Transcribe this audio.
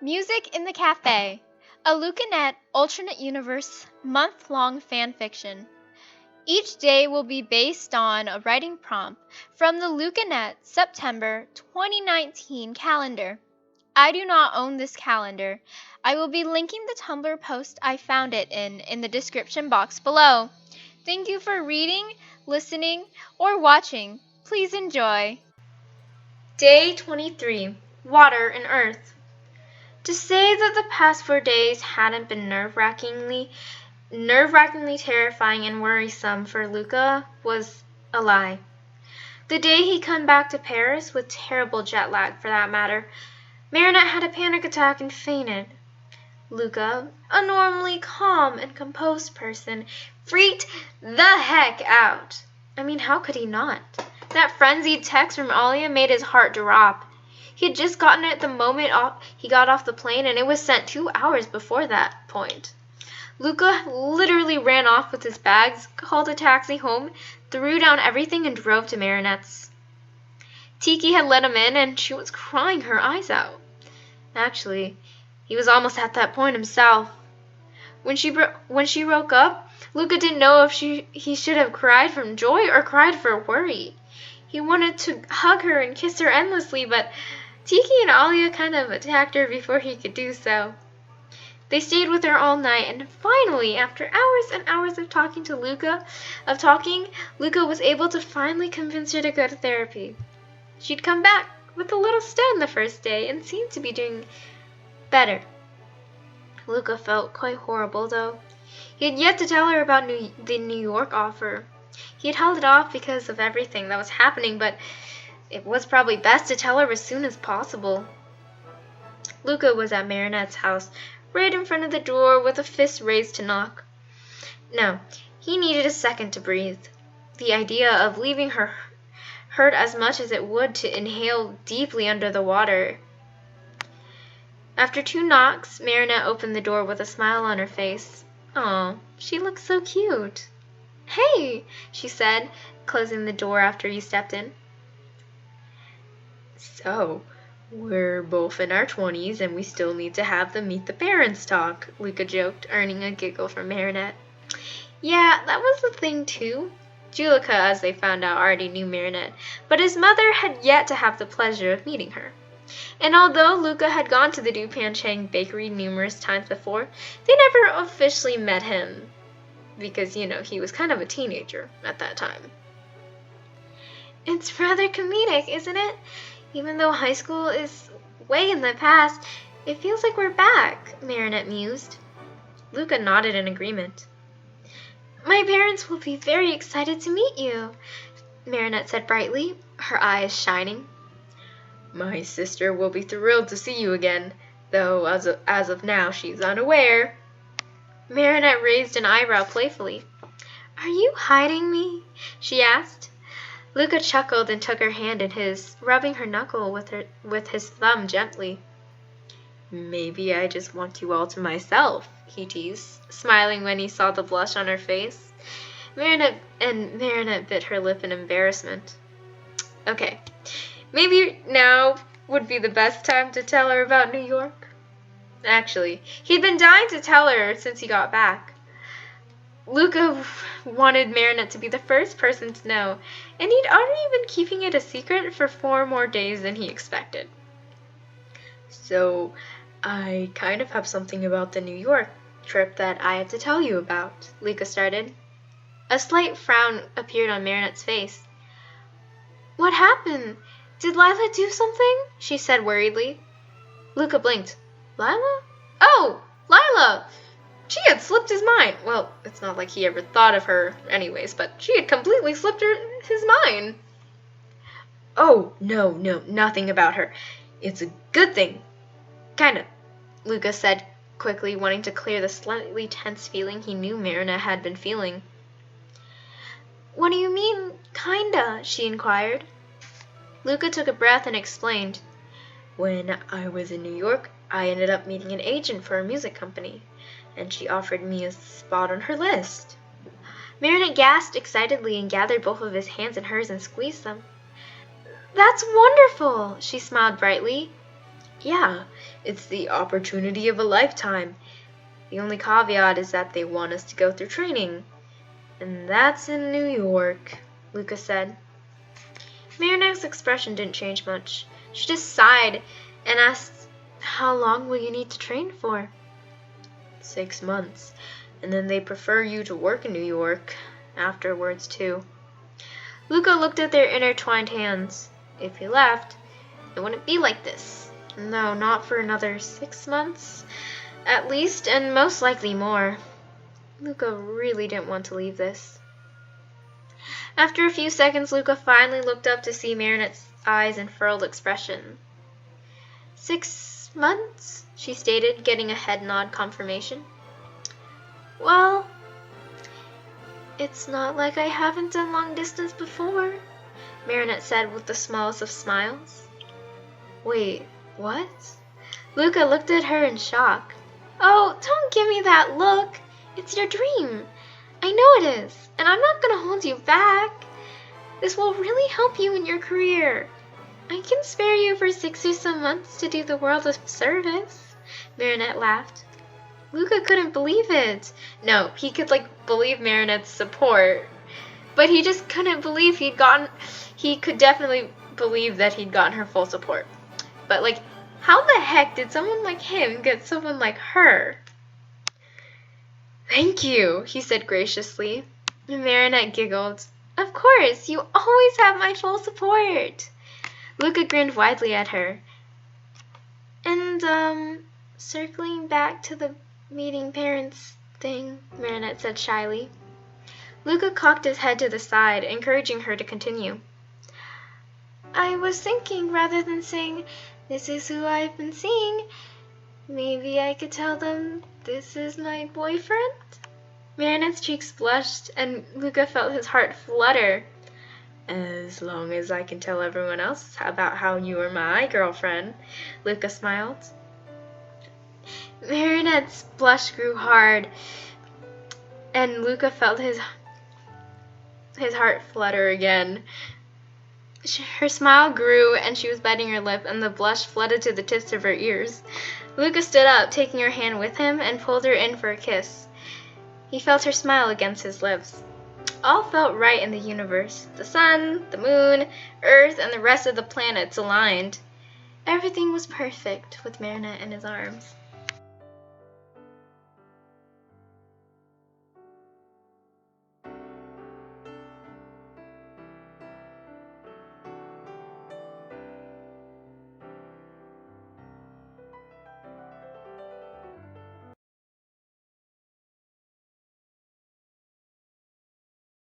Music in the Cafe, a Lukanette alternate universe month-long fanfiction. Each day will be based on a writing prompt from the Lukanette September 2019 calendar. I do not own this calendar. I will be linking the Tumblr post I found it in the description box below. Thank you for reading, listening, or watching. Please enjoy. Day 23. Water and Earth. To say that the past 4 days hadn't been nerve-wrackingly terrifying and worrisome for Luca was a lie. The day he come back to Paris, with terrible jet lag for that matter, Marinette had a panic attack and fainted. Luca, a normally calm and composed person, freaked the heck out. I mean, how could he not? That frenzied text from Alia made his heart drop. He had just gotten it the moment he got off the plane, and it was sent 2 hours before that point. Luca literally ran off with his bags, called a taxi home, threw down everything, and drove to Marinette's. Tiki had let him in, and she was crying her eyes out. Actually, he was almost at that point himself. When she woke up, Luca didn't know if he should have cried from joy or cried for worry. He wanted to hug her and kiss her endlessly, but Tiki and Alia kind of attacked her before he could do so. They stayed with her all night, and finally, after hours and hours of talking, Luca was able to finally convince her to go to therapy. She'd come back with a little stone the first day and seemed to be doing better. Luca felt quite horrible, though. He had yet to tell her about the New York offer. He had held it off because of everything that was happening, but it was probably best to tell her as soon as possible. Luca was at Marinette's house, right in front of the door with a fist raised to knock. No, he needed a second to breathe. The idea of leaving her hurt as much as it would to inhale deeply under the water. After 2 knocks, Marinette opened the door with a smile on her face. "Aw, she looks so cute." "Hey," she said, closing the door after he stepped in. "So, we're both in our 20s and we still need to have the meet the parents talk," Luca joked, earning a giggle from Marinette. Yeah, that was the thing too. Julika, as they found out, already knew Marinette, but his mother had yet to have the pleasure of meeting her. And although Luca had gone to the Dupan Chang bakery numerous times before, they never officially met him because, he was kind of a teenager at that time. "It's rather comedic, isn't it? Even though high school is way in the past, it feels like we're back," Marinette mused. Luca nodded in agreement. "My parents will be very excited to meet you," Marinette said brightly, her eyes shining. "My sister will be thrilled to see you again, though as of now she's unaware." Marinette raised an eyebrow playfully. "Are you hiding me?" she asked. Luca chuckled and took her hand in his, rubbing her knuckle with his thumb gently. "Maybe I just want you all to myself," he teased, smiling when he saw the blush on her face. Marinette bit her lip in embarrassment. Okay, maybe now would be the best time to tell her about New York. Actually, he'd been dying to tell her since he got back. Luca wanted Marinette to be the first person to know, and he'd already been keeping it a secret for 4 more days than he expected. "So, I kind of have something about the New York trip that I have to tell you about," Luca started. A slight frown appeared on Marinette's face. "What happened? Did Lila do something?" she said worriedly. Luca blinked. "Lila? Oh, Lila!" She had slipped his mind. Well, it's not like he ever thought of her anyways, but she had completely slipped his mind. "Oh, no, nothing about her. It's a good thing. Kinda," Luca said quickly, wanting to clear the slightly tense feeling he knew Marinette had been feeling. "What do you mean, kinda?" she inquired. Luca took a breath and explained. "When I was in New York, I ended up meeting an agent for a music company, and she offered me a spot on her list." Marinette gasped excitedly and gathered both of his hands in hers and squeezed them. "That's wonderful!" she smiled brightly. Yeah, it's the opportunity of a lifetime. The only caveat is that they want us to go through training. And that's in New York, Luca said. Marinette's expression didn't change much. She just sighed and asked, "How long will you need to train for?" 6 months. And then they prefer you to work in New York afterwards, too. Luca looked at their intertwined hands. If he left, it wouldn't be like this. No, not for another 6 months, at least, and most likely more. Luca really didn't want to leave this. After a few seconds, Luca finally looked up to see Marinette's eyes in furrowed expression. 6 months, she stated, getting a head nod confirmation. Well, it's not like I haven't done long distance before, Marinette said with the smallest of smiles. Wait, what? Luca looked at her in shock. Oh, don't give me that look. It's your dream. I know it is, and I'm not going to hold you back. This will really help you in your career. I can spare you for 6 or so months to do the world a service, Marinette laughed. Luca couldn't believe it. No, he could, believe Marinette's support, but he just couldn't believe he could definitely believe that he'd gotten her full support. But, how the heck did someone like him get someone like her? Thank you, he said graciously. Marinette giggled. Of course, you always have my full support. Luca grinned widely at her. And, circling back to the meeting parents thing, Marinette said shyly. Luca cocked his head to the side, encouraging her to continue. I was thinking, rather than saying, this is who I've been seeing, maybe I could tell them this is my boyfriend? Marinette's cheeks blushed, and Luca felt his heart flutter. As long as I can tell everyone else about how you are my girlfriend, Luca smiled. Marinette's blush grew hard, and Luca felt his heart flutter again. Her smile grew, and she was biting her lip, and the blush flooded to the tips of her ears. Luca stood up, taking her hand with him, and pulled her in for a kiss. He felt her smile against his lips. All felt right in the universe. The sun, the moon, Earth, and the rest of the planets aligned. Everything was perfect with Marinette in his arms.